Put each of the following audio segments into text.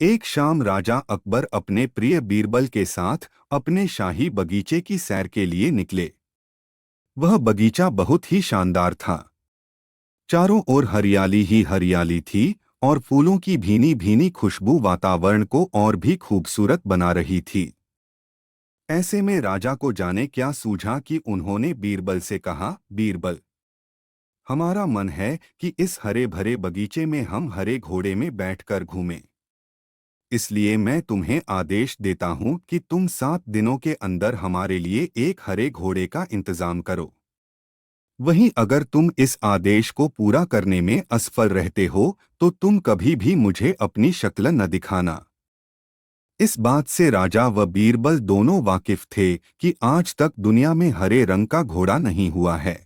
एक शाम राजा अकबर अपने प्रिय बीरबल के साथ अपने शाही बगीचे की सैर के लिए निकले। वह बगीचा बहुत ही शानदार था। चारों ओर हरियाली ही हरियाली थी और फूलों की भीनी भीनी खुशबू वातावरण को और भी खूबसूरत बना रही थी। ऐसे में राजा को जाने क्या सूझा कि उन्होंने बीरबल से कहा, बीरबल, हमारा मन है कि इस हरे भरे बगीचे में हम हरे घोड़े में बैठकर घूमें। इसलिए मैं तुम्हें आदेश देता हूं कि तुम 7 दिनों के अंदर हमारे लिए एक हरे घोड़े का इंतजाम करो। वहीं अगर तुम इस आदेश को पूरा करने में असफल रहते हो तो तुम कभी भी मुझे अपनी शक्ल न दिखाना। इस बात से राजा व बीरबल दोनों वाकिफ थे कि आज तक दुनिया में हरे रंग का घोड़ा नहीं हुआ है।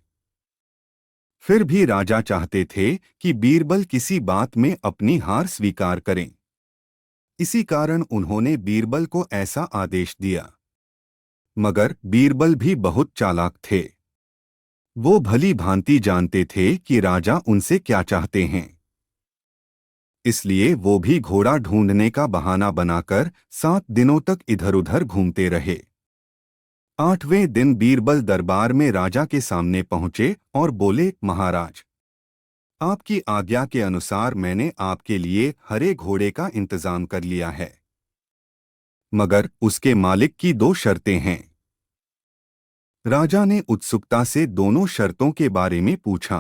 फिर भी राजा चाहते थे कि बीरबल किसी बात में अपनी हार स्वीकार करें। इसी कारण उन्होंने बीरबल को ऐसा आदेश दिया। मगर बीरबल भी बहुत चालाक थे। वो भली भांति जानते थे कि राजा उनसे क्या चाहते हैं। इसलिए वो भी घोड़ा ढूंढने का बहाना बनाकर 7 दिनों तक इधर-उधर घूमते रहे। 8वें दिन बीरबल दरबार में राजा के सामने पहुंचे और बोले, महाराज, आपकी आज्ञा के अनुसार मैंने आपके लिए हरे घोड़े का इंतजाम कर लिया है, मगर उसके मालिक की 2 शर्तें हैं। राजा ने उत्सुकता से दोनों शर्तों के बारे में पूछा।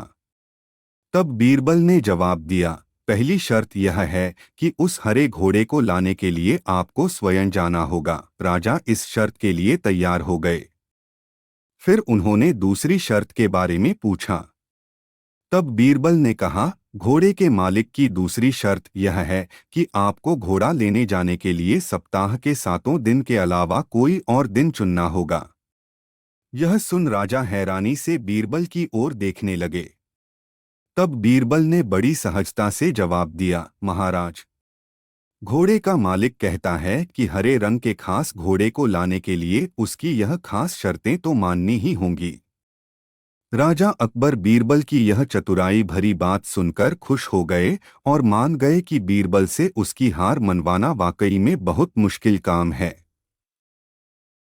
तब बीरबल ने जवाब दिया, पहली शर्त यह है कि उस हरे घोड़े को लाने के लिए आपको स्वयं जाना होगा। राजा इस शर्त के लिए तैयार हो गए। फिर उन्होंने दूसरी शर्त के बारे में पूछा। तब बीरबल ने कहा, घोड़े के मालिक की दूसरी शर्त यह है कि आपको घोड़ा लेने जाने के लिए सप्ताह के 7 दिन के अलावा कोई और दिन चुनना होगा। यह सुन राजा हैरानी से बीरबल की ओर देखने लगे। तब बीरबल ने बड़ी सहजता से जवाब दिया, महाराज, घोड़े का मालिक कहता है कि हरे रंग के खास घोड़े को लाने के लिए उसकी यह खास शर्तें तो माननी ही होंगी। राजा अकबर बीरबल की यह चतुराई भरी बात सुनकर खुश हो गए और मान गए कि बीरबल से उसकी हार मनवाना वाकई में बहुत मुश्किल काम है।